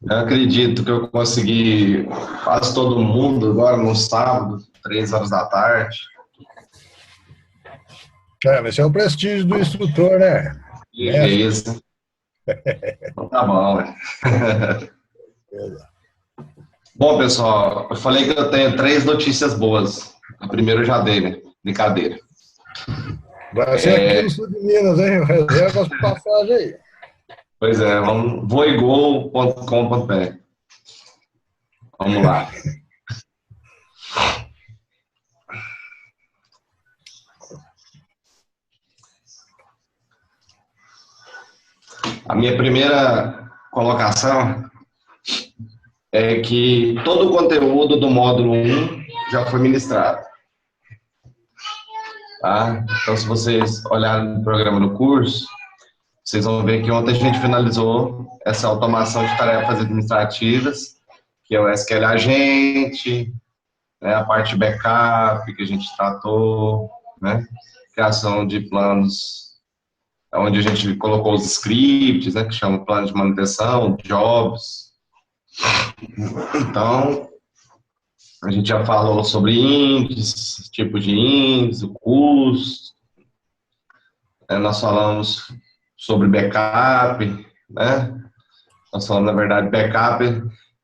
Eu acredito que eu consegui quase todo mundo agora no sábado, 3 horas da tarde. Mas esse é o prestígio do instrutor, né? Beleza. Então tá bom, né? Bom, pessoal, eu falei que eu tenho 3 notícias boas. A primeira eu já dei, né? Brincadeira. Vai ser aqui no sul de Minas, hein? Reserva as passagens aí. Pois é, vamos voigol.com.br. Vamos lá. A minha primeira colocação é que todo o conteúdo do módulo 1 já foi ministrado. Tá? Então, se vocês olharem no programa do curso, vocês vão ver que ontem a gente finalizou essa automação de tarefas administrativas, que é o SQL Agente, né, a parte de backup que a gente tratou, né, criação de planos, onde a gente colocou os scripts, né, que chama plano de manutenção, jobs. Então, a gente já falou sobre índices, tipo de índice, o custo, nós falamos sobre backup, né? Nós falamos, na verdade, backup.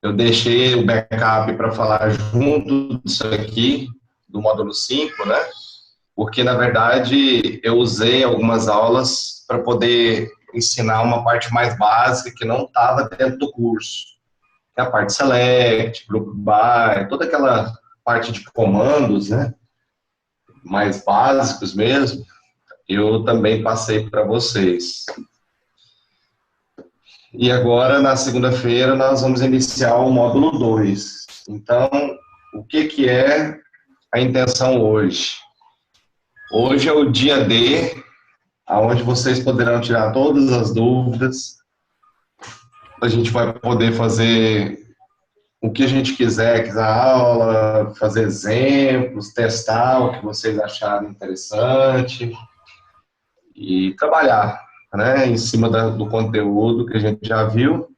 Eu deixei o backup para falar junto disso aqui, do módulo 5, né? Porque, na verdade, eu usei algumas aulas para poder ensinar uma parte mais básica que não estava dentro do curso. Que é a parte select, group by, toda aquela parte de comandos, né? Mais básicos mesmo. Eu também passei para vocês. E agora, na segunda-feira, nós vamos iniciar o módulo 2. Então, o que é a intenção hoje? Hoje é o dia D, onde vocês poderão tirar todas as dúvidas. A gente vai poder fazer o que a gente quiser aula, fazer exemplos, testar o que vocês acharem interessante e trabalhar, né, em cima do conteúdo que a gente já viu.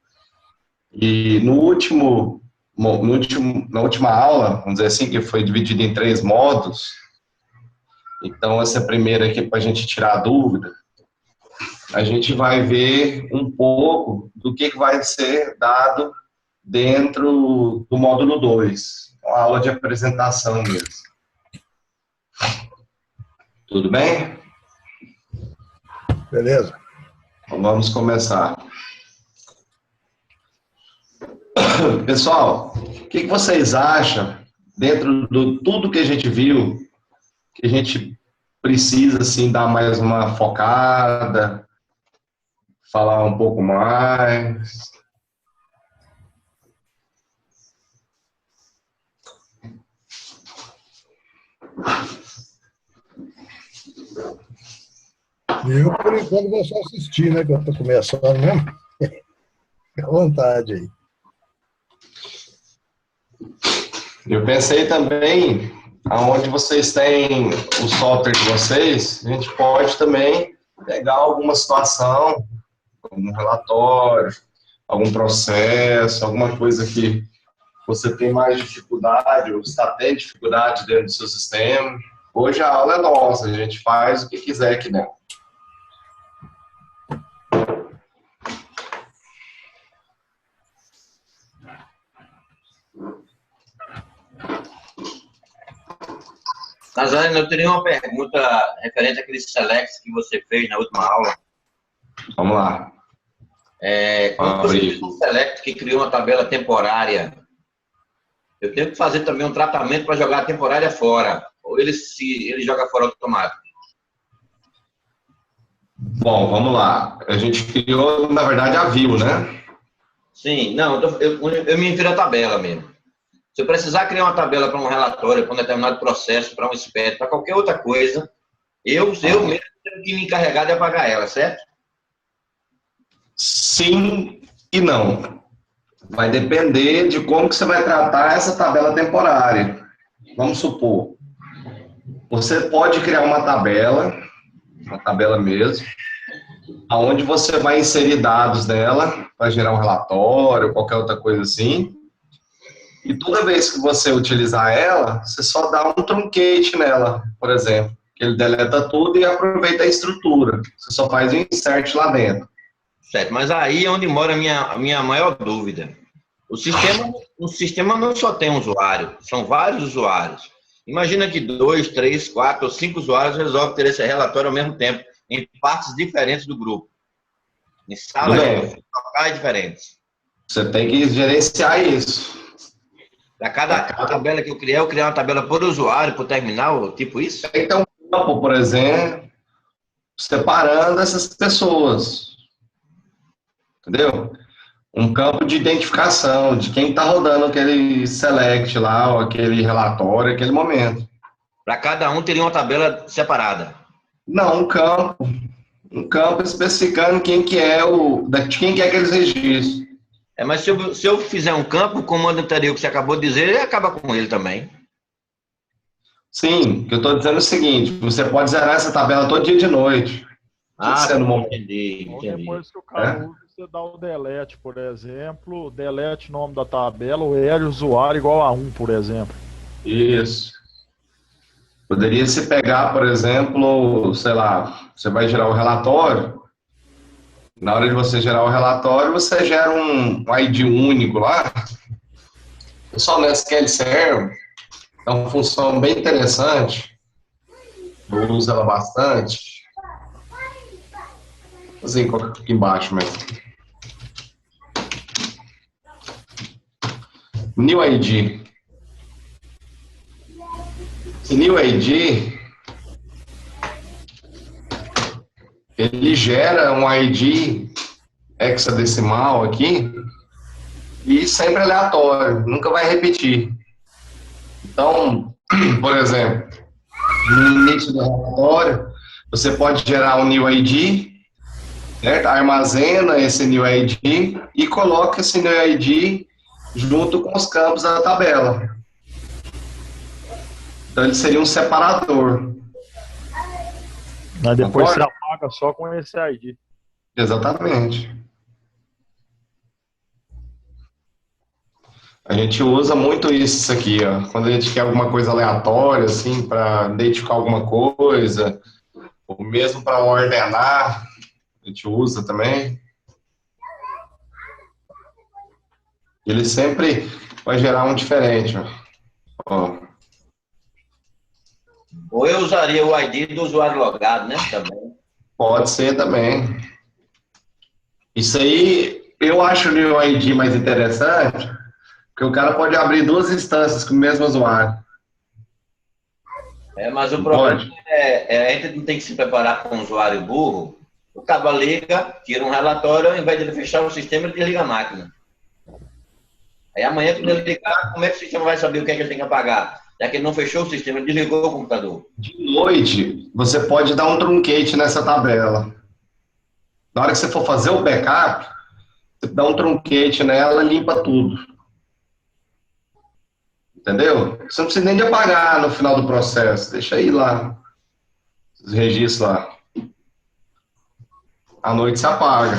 E na última aula, vamos dizer assim, que foi dividida em 3 módulos, então essa primeira aqui para a gente tirar a dúvida, a gente vai ver um pouco do que vai ser dado dentro do módulo 2, uma aula de apresentação mesmo. Tudo bem? Beleza. Então vamos começar. Pessoal, o que vocês acham, dentro de tudo que a gente viu, que a gente precisa, assim, dar mais uma focada, falar um pouco mais? Eu, por enquanto, vou só assistir, né? Que eu estou começando mesmo. Fica à vontade aí. Eu pensei também, aonde vocês têm o software de vocês, a gente pode também pegar alguma situação, algum relatório, algum processo, alguma coisa que você tem mais dificuldade, ou está tendo dificuldade dentro do seu sistema. Hoje a aula é nossa, a gente faz o que quiser aqui dentro. Nazareno, eu teria uma pergunta referente àquele select que você fez na última aula. Vamos lá. Quando você fez um select que criou uma tabela temporária, eu tenho que fazer também um tratamento para jogar a temporária fora, ou ele joga fora automático? Bom, vamos lá. A gente criou, na verdade, a view, né? Sim, não, eu me refiro à tabela mesmo. Se eu precisar criar uma tabela para um relatório, para um determinado processo, para um SPED, para qualquer outra coisa, eu mesmo tenho que me encarregar de apagar ela, certo? Sim e não. Vai depender de como que você vai tratar essa tabela temporária. Vamos supor, você pode criar uma tabela mesmo, aonde você vai inserir dados dela para gerar um relatório, qualquer outra coisa assim. E toda vez que você utilizar ela, você só dá um truncate nela, por exemplo. Que ele deleta tudo e aproveita a estrutura. Você só faz um insert lá dentro. Certo, mas aí é onde mora a minha maior dúvida. O sistema não só tem um usuário, são vários usuários. Imagina que 2, 3, 4 ou 5 usuários resolvem ter esse relatório ao mesmo tempo, em partes diferentes do grupo, em salas locais diferentes. Você tem que gerenciar isso. Para cada tabela que eu criei uma tabela por usuário, por terminal, tipo isso? Tem que ter um campo, por exemplo, separando essas pessoas. Entendeu? Um campo de identificação de quem está rodando aquele select lá, ou aquele relatório, aquele momento. Para cada um teria uma tabela separada? Não, um campo especificando quem que é de quem que é aqueles registros. Mas se eu fizer um campo, o comando anterior que você acabou de dizer, ele acaba com ele também. Sim, o que eu estou dizendo é o seguinte, você pode zerar essa tabela todo dia de noite. Entendi. Ou depois que o cara usa, você dá o delete, por exemplo, delete nome da tabela, o L usuário igual a 1, por exemplo. Isso. Poderia se pegar, por exemplo, sei lá, você vai gerar o relatório, na hora de você gerar o relatório, você gera um ID único lá. O pessoal no SQL Server é uma função bem interessante, eu uso ela bastante. Assim, coloca aqui embaixo mesmo. New ID. Esse New ID, ele gera um ID hexadecimal aqui e sempre aleatório, nunca vai repetir. Então, por exemplo, no início do relatório, você pode gerar um New ID, certo? Armazena esse New ID e coloca esse New ID junto com os campos da tabela. Então, ele seria um separador. Mas depois você apaga só com esse ID. Exatamente. A gente usa muito isso aqui, ó. Quando a gente quer alguma coisa aleatória, assim, para identificar alguma coisa, ou mesmo para ordenar, a gente usa também. Ele sempre vai gerar um diferente, ó. Ou eu usaria o ID do usuário logado, né? Também. Pode ser também. Isso aí, eu acho o New ID mais interessante, porque o cara pode abrir 2 instâncias com o mesmo usuário. Mas o problema a gente não tem que se preparar com um usuário burro. O cara liga, tira um relatório, ao invés de ele fechar o sistema, ele desliga a máquina. Aí amanhã, quando ele ligar, como é que o sistema vai saber o que é que ele tem que apagar? Já que ele não fechou o sistema, ele desligou o computador. De noite, você pode dar um truncate nessa tabela. Na hora que você for fazer o backup, você dá um truncate nela e limpa tudo. Entendeu? Você não precisa nem de apagar no final do processo. Deixa aí lá. Os registros lá. À noite você apaga.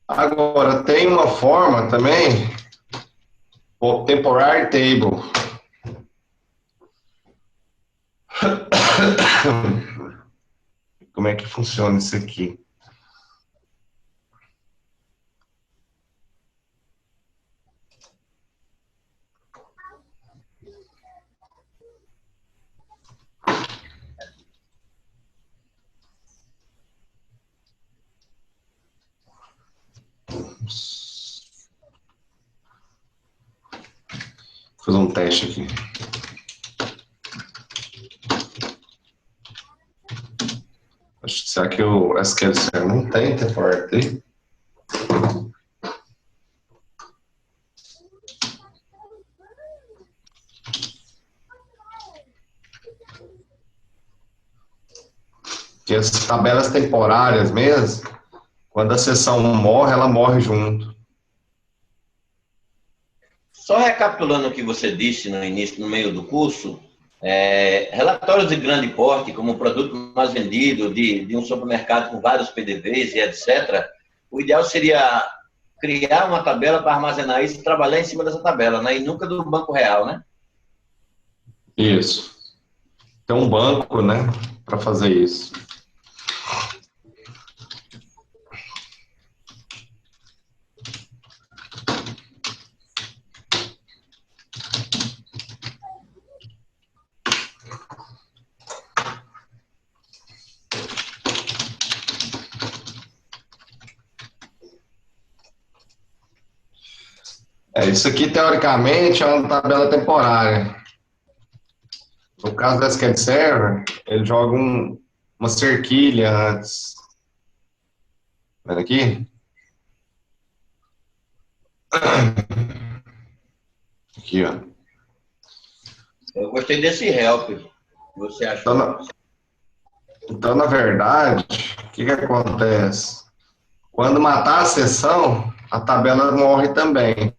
Agora, tem uma forma também, o temporary table. Como é que funciona isso aqui? Vou fazer um teste aqui. Será que o SQL Server não tem temporary table? Que as tabelas temporárias mesmo, quando a sessão morre, ela morre junto. Só recapitulando o que você disse no início, no meio do curso, Relatórios de grande porte, como o produto mais vendido de um supermercado com vários PDVs e etc., o ideal seria criar uma tabela para armazenar isso e trabalhar em cima dessa tabela, né? E nunca do banco real, né? Isso. Tem um banco, né, para fazer isso. Isso aqui, teoricamente, é uma tabela temporária. No caso da SQL Server, ele joga uma cerquilha antes. Tá vendo aqui? Aqui, ó. Eu gostei desse help. Você achou? Então, na verdade, o que acontece? Quando matar a sessão, a tabela morre também.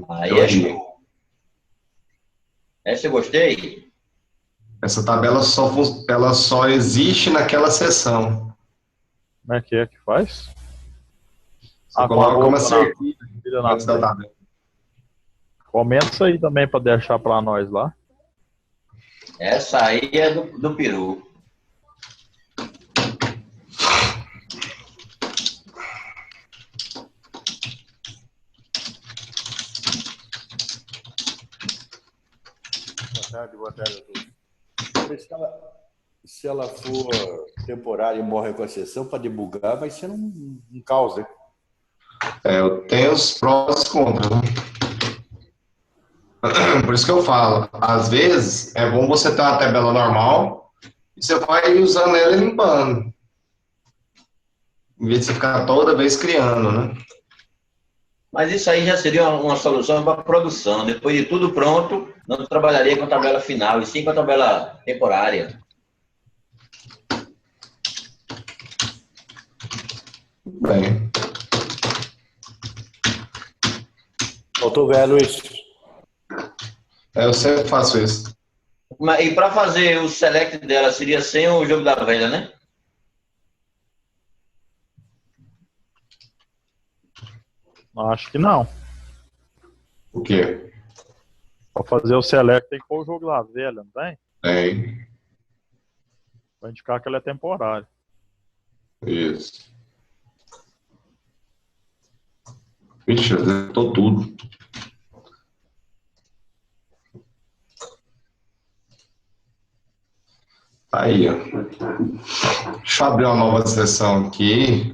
Aí é show. Essa eu gostei. Essa tabela ela só existe naquela sessão. Como é que faz? Você coloca uma cerquilha na antes da tabela. Comenta isso aí também para deixar para nós lá. Essa aí é do peru. Boa tarde a todos. Se ela for temporária e morre com a sessão, para debugar vai ser um caos, né? Eu tenho os prós e contras, né? Por isso que eu falo, às vezes é bom você ter uma tabela normal e você vai usando ela e limpando. Em vez de você ficar toda vez criando, né? Mas isso aí já seria uma solução para produção. Depois de tudo pronto, não trabalharia com a tabela final, e sim com a tabela temporária. Bem. Faltou ver, Luiz. Eu sempre faço isso. E para fazer o select dela, seria sem o jogo da velha, né? Acho que não. O quê? Para fazer o select tem que pôr o jogo lá velha, não tem? Tem. Para indicar que ela é temporária. Isso. Vixe, acertou tudo. Aí, ó. Deixa eu abrir uma nova sessão aqui.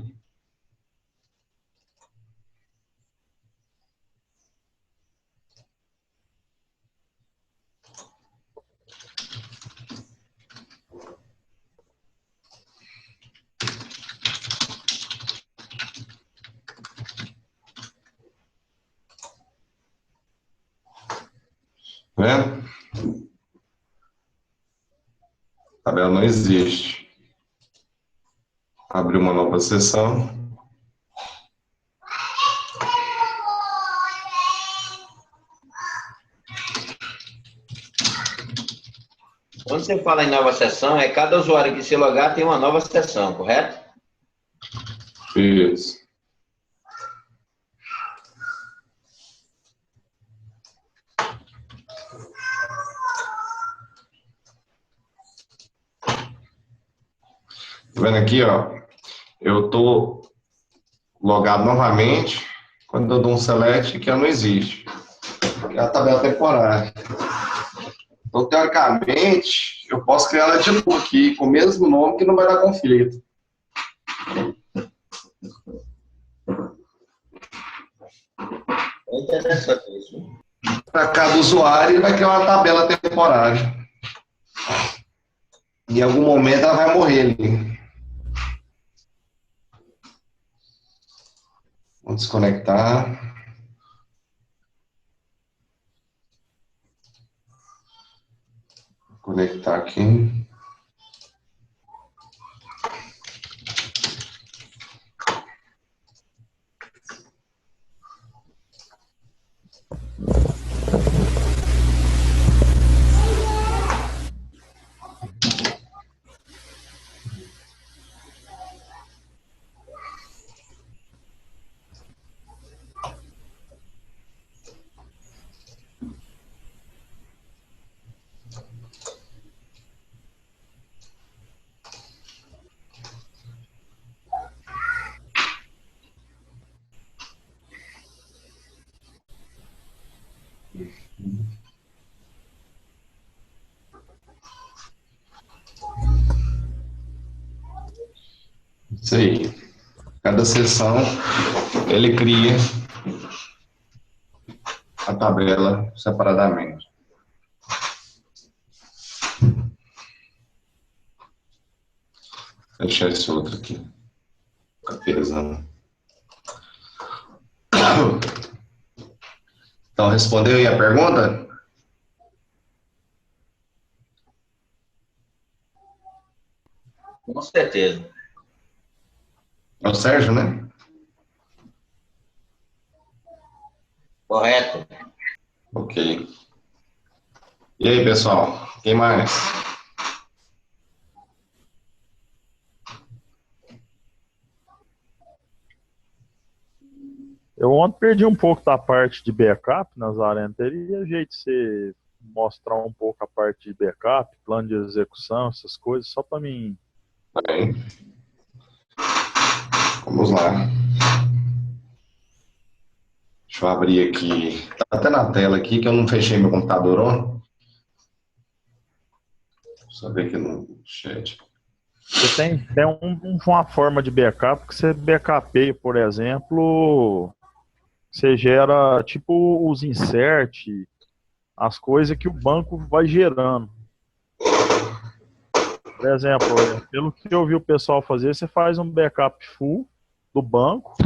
Né? A tabela não existe. Abrir uma nova sessão. Quando você fala em nova sessão, cada usuário que se logar tem uma nova sessão, correto? Isso. Tá vendo aqui, ó? Eu tô logado novamente. Quando eu dou um select, que não existe. Que é a tabela temporária. Então, teoricamente, eu posso criar ela de novo aqui, com o mesmo nome, que não vai dar conflito. É interessante isso. Para cada usuário, ele vai criar uma tabela temporária. Em algum momento, ela vai morrer ali. Vamos desconectar. Conectar aqui. Isso aí. Cada sessão ele cria a tabela separadamente. Deixa esse outro aqui. Fica pesando. Então, respondeu aí a pergunta? Com certeza. É o Sérgio, né? Correto. Ok. E aí, pessoal? Quem mais? Eu ontem perdi um pouco da parte de backup, Nazareno. Teria jeito de você mostrar um pouco a parte de backup, plano de execução, essas coisas, só para mim. Bem, vamos lá. Deixa eu abrir aqui. Tá até na tela aqui que eu não fechei meu computador, ó. Deixa eu ver aqui no chat. Você tem uma forma de backup que você backupeia, por exemplo, você gera tipo os insert, as coisas que o banco vai gerando. Por exemplo, pelo que eu vi o pessoal fazer, você faz um backup full do banco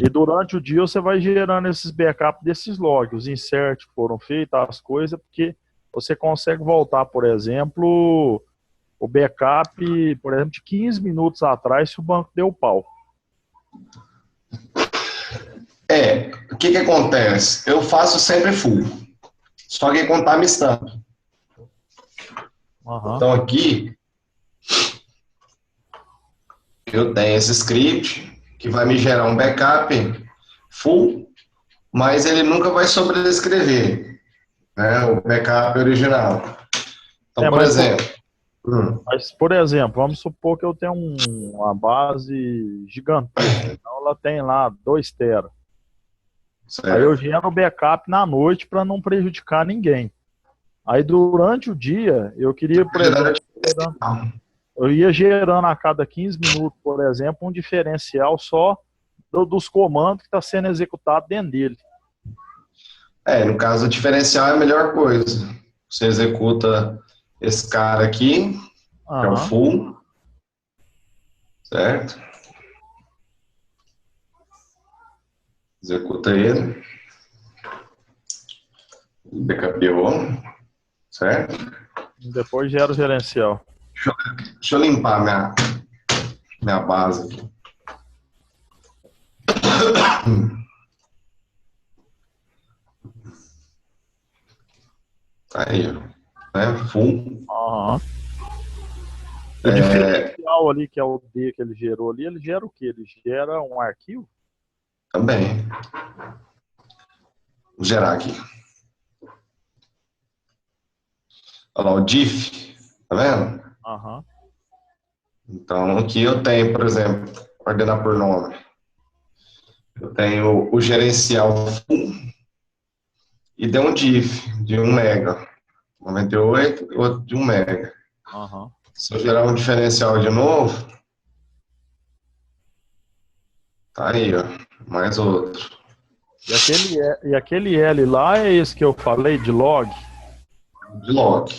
e durante o dia você vai gerando esses backups desses logs, os insert que foram feitos, as coisas, porque você consegue voltar, por exemplo, o backup, por exemplo, de 15 minutos atrás, se o banco deu pau. O que acontece? Eu faço sempre full, só que com timestamp. Uhum. Então aqui, eu tenho esse script que vai me gerar um backup full, mas ele nunca vai sobrescrever, né, o backup original. Então, por exemplo... Mas, por exemplo, vamos supor que eu tenho uma base gigantesca. Então, ela tem lá 2 tera. Certo. Aí eu gero o backup na noite para não prejudicar ninguém. Aí, durante o dia, eu queria, por exemplo, eu ia gerando a cada 15 minutos, por exemplo, um diferencial só dos comandos que está sendo executado dentro dele. No caso, o diferencial é a melhor coisa. Você executa esse cara aqui, que é o full, certo? Executa ele. Backupeou, certo? Depois gera o gerencial. Deixa eu limpar minha base aqui. Aí, né? Full. Uhum. O diferencial ali, que é o D que ele gerou ali, ele gera o quê? Ele gera um arquivo? Também. Vou gerar aqui. Olha lá, o diff, tá vendo? Uhum. Então, aqui eu tenho, por exemplo, ordenar por nome. Eu tenho o gerencial full e deu um diff de 1 mega. 98 e outro de 1 mega. Uhum. Se eu gerar um diferencial de novo, tá aí, ó, mais outro. E aquele L lá é esse que eu falei, de log? De log.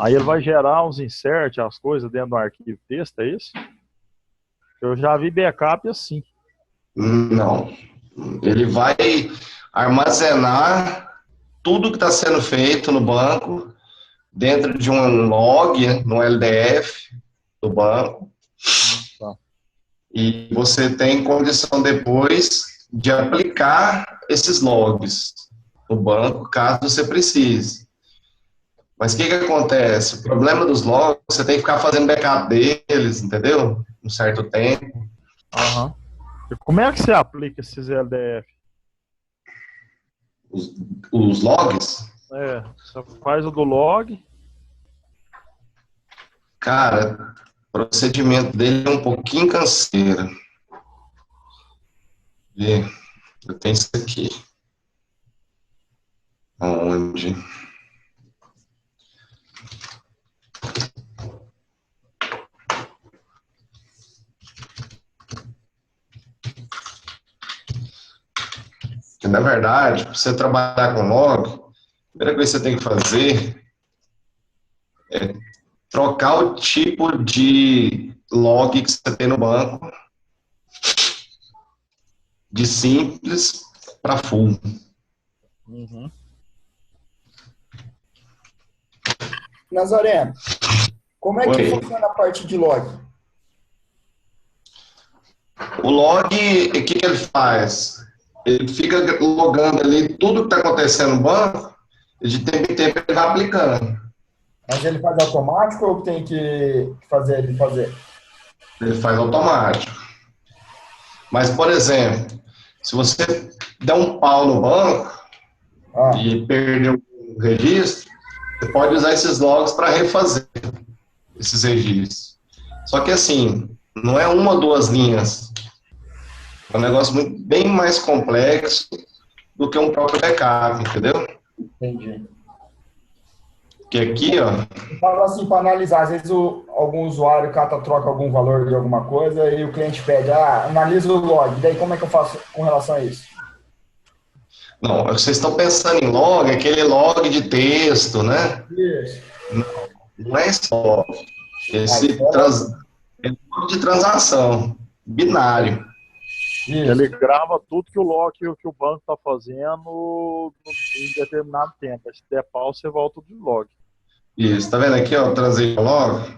Aí ele vai gerar os insert, as coisas dentro do arquivo texto, é isso? Eu já vi backup assim. Não. Ele vai armazenar tudo que está sendo feito no banco dentro de um log, no LDF do banco. Tá. E você tem condição depois de aplicar esses logs no banco, caso você precise. Mas o que acontece? O problema dos logs, você tem que ficar fazendo backup deles, entendeu? Um certo tempo. Uhum. E como é que você aplica esses LDF? Os logs? Você faz o do log. Cara, o procedimento dele é um pouquinho canseiro. Eu tenho isso aqui. Onde? que, na verdade, para você trabalhar com log, a primeira coisa que você tem que fazer é trocar o tipo de log que você tem no banco de simples para full. Uhum. Nazareno, como é que Oi. funciona a parte de log? O log, o que, que ele faz? Ele fica logando ali tudo que está acontecendo no banco, e de tempo em tempo ele vai aplicando. Mas ele faz automático ou tem que fazer ele fazer? Ele faz automático. Mas, por exemplo, se você der um pau no banco Ah, e perder o registro, você pode usar esses logs para refazer esses registros. Só que assim, não é uma ou duas linhas. É um negócio bem mais complexo do que um próprio backup, entendeu? entendi. Que aqui, ó, Fala assim, para analisar, às vezes algum usuário troca algum valor de alguma coisa e o cliente pede, analisa o log, daí como é que eu faço com relação a isso? não, vocês estão pensando em log, aquele log de texto, né? Isso. Não é esse log. Isso É log de transação, binário. Ele Isso. grava tudo que o log que o banco está fazendo em determinado tempo. Se der pau, você volta do log. Isso, tá vendo aqui, ó, transition log?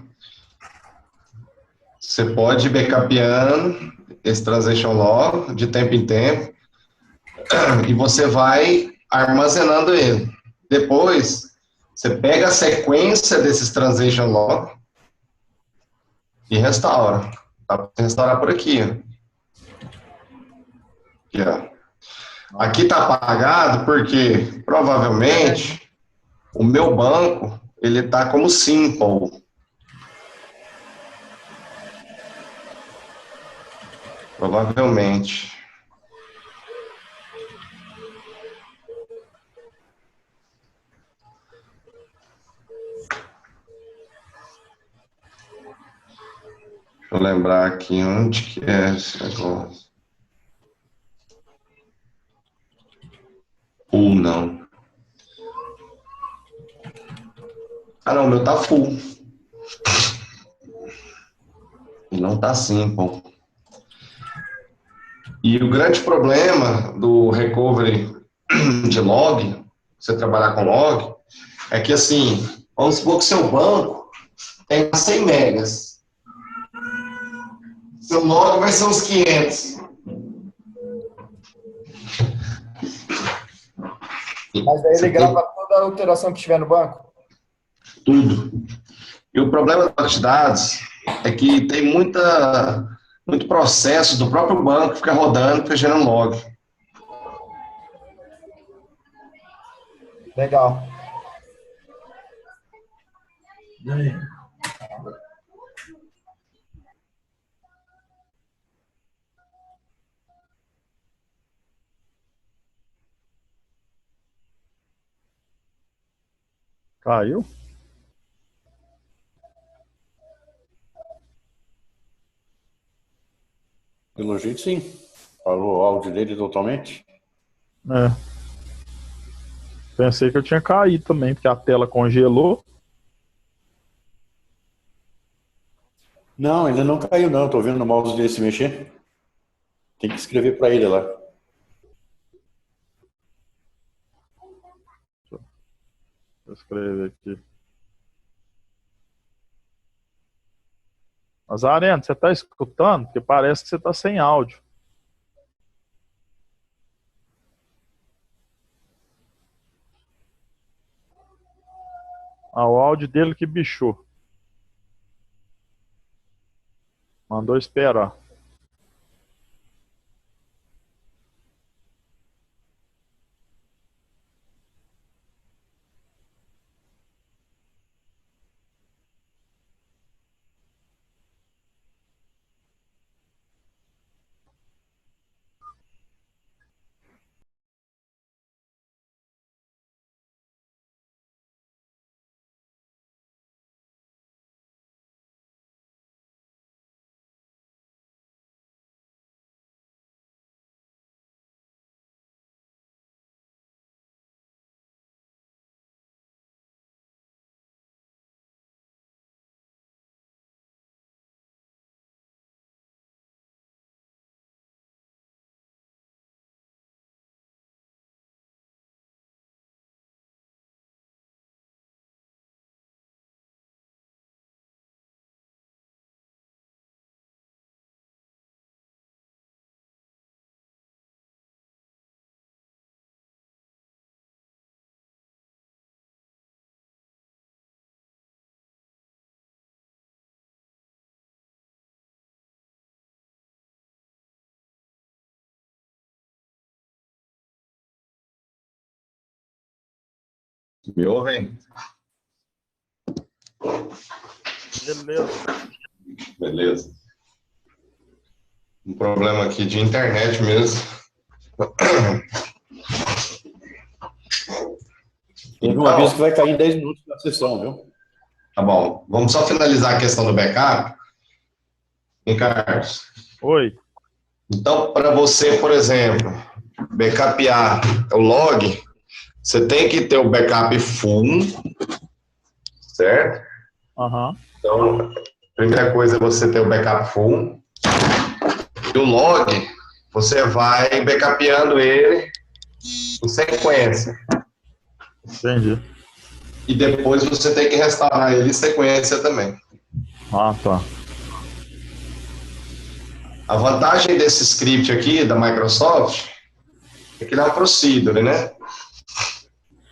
Você pode ir backupeando esse transition log de tempo em tempo e você vai armazenando ele. Depois, você pega a sequência desses transition log e restaura. Dá pra restaurar por aqui, ó. Aqui, ó. Aqui tá apagado porque provavelmente o meu banco ele tá como simple. Provavelmente. Deixa eu lembrar aqui onde que é esse negócio. Ou não. Ah, não, o meu tá full. E não tá simple. E o grande problema do recovery de log, você trabalhar com log, é que assim, vamos supor que seu banco tem 100 megas. Seu log vai ser uns 500. Mas daí Você ele tem grava toda a alteração que tiver no banco? tudo. E o problema da banco de dados é que tem muito processo do próprio banco que fica rodando, fica gerando log. Legal. Caiu? Pelo jeito, sim. Parou o áudio dele totalmente. É. Pensei que eu tinha caído também, porque a tela congelou. Não, ainda não caiu, não. Estou vendo o mouse dele se mexer. Tem que escrever para ele lá. Vou escrever aqui. Mas, Arena, você está escutando? Porque parece que você está sem áudio. Ah, o áudio dele que bichou. Mandou esperar. Me ouvem? Beleza. Beleza. Um problema aqui de internet mesmo. Teve um aviso que vai cair em 10 minutos na sessão, viu? Tá bom. Vamos só finalizar a questão do backup. Hein, Carlos? Oi. Então, para você, por exemplo, backupear o log, você tem que ter o backup full, certo? Aham. Então, a primeira coisa é você ter o backup full. E o log, você vai backupeando ele em sequência. Entendi. E depois você tem que restaurar ele em sequência também. Ah, tá. A vantagem desse script aqui, da Microsoft, é que ele é um procedure, né?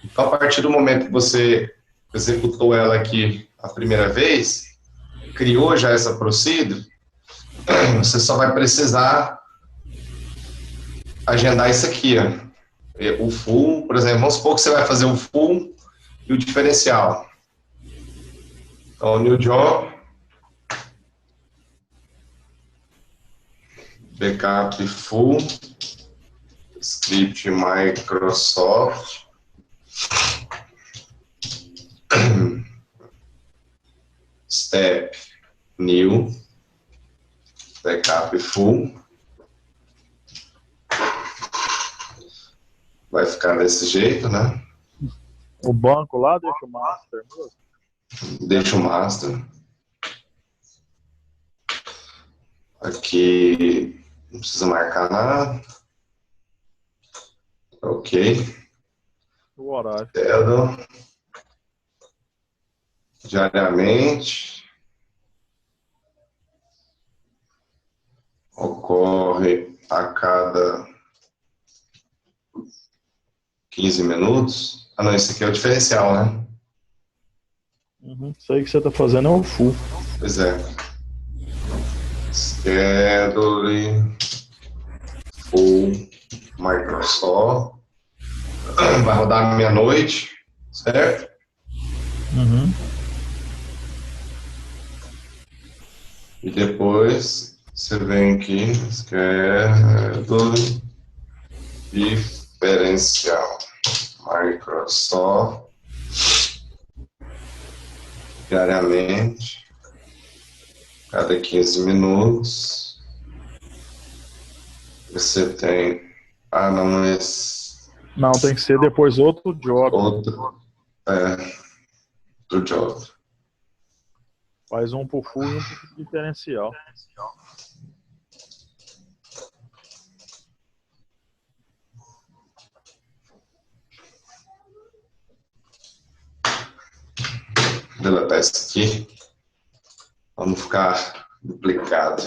Então, a partir do momento que você executou ela aqui a primeira vez, criou já essa procedure, você só vai precisar agendar isso aqui, ó. O full, por exemplo, vamos supor que você vai fazer o full e o diferencial. Então, new job, backup full, script Microsoft, step new, backup full. Vai ficar desse jeito, né? O banco lá deixa o master mesmo? Deixa o master. Aqui não precisa marcar nada. Ok. O horário. Schedule. Diariamente. Ocorre a cada 15 minutos. Ah, não, esse aqui é o diferencial, né? Uhum. Isso aí que você tá fazendo é o full. Pois é. Schedule full Microsoft. Vai rodar meia-noite, certo? Uhum. E depois você vem aqui, schedule diferencial Microsoft diariamente, cada 15 minutos. Você tem. Ah, não, esse. Não, tem que ser depois outro job. Outro. Outro job. Faz um pro full e um pro diferencial. Deletar isso aqui. Vamos ficar duplicado.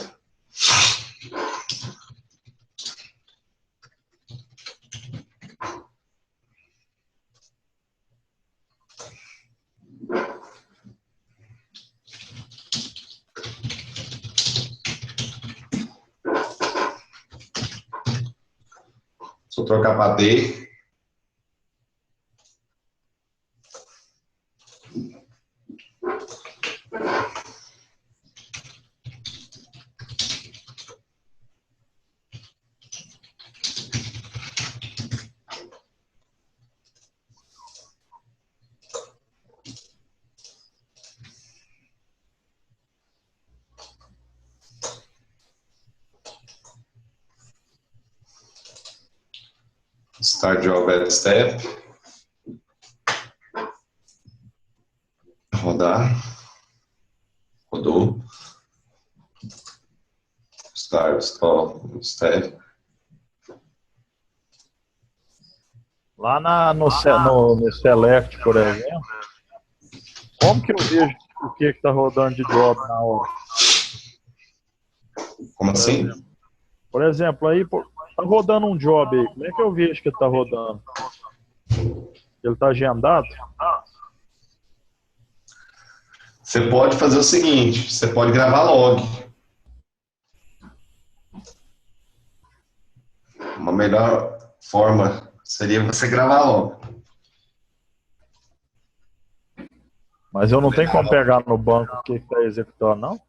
Só trocar para D. Start job at step. Rodar. Rodou. Start step. Lá no Select, por exemplo, como que eu vejo o que tá rodando de job na hora? Como assim? Por exemplo, aí tá rodando um job aí. Como é que eu vejo que ele tá rodando? Ele tá agendado? Você pode fazer o seguinte, você pode gravar log. Uma melhor forma seria você gravar log. Mas eu não tenho como pegar no banco o que está executando, não?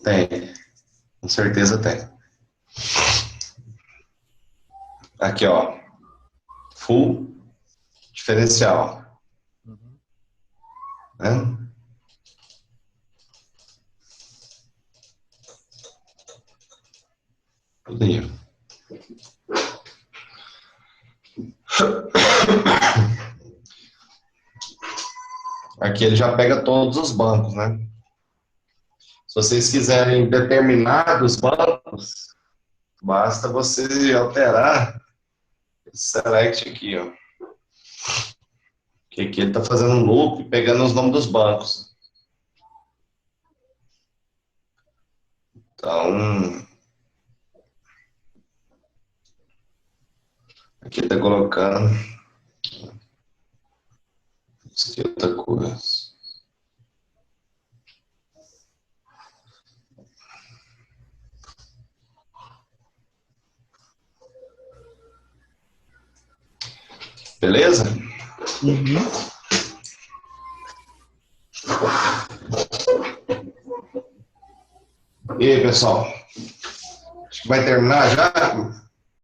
Tem. Com certeza tem. Aqui, ó. Full diferencial. Né? Tudo aí. Aqui ele já pega todos os bancos, né? Se vocês quiserem determinados bancos, basta você alterar esse select aqui, ó. Que aqui ele está fazendo um loop, pegando os nomes dos bancos. Então, aqui está colocando. Isso aqui é outra coisa. Beleza? E aí, pessoal? Acho que vai terminar já?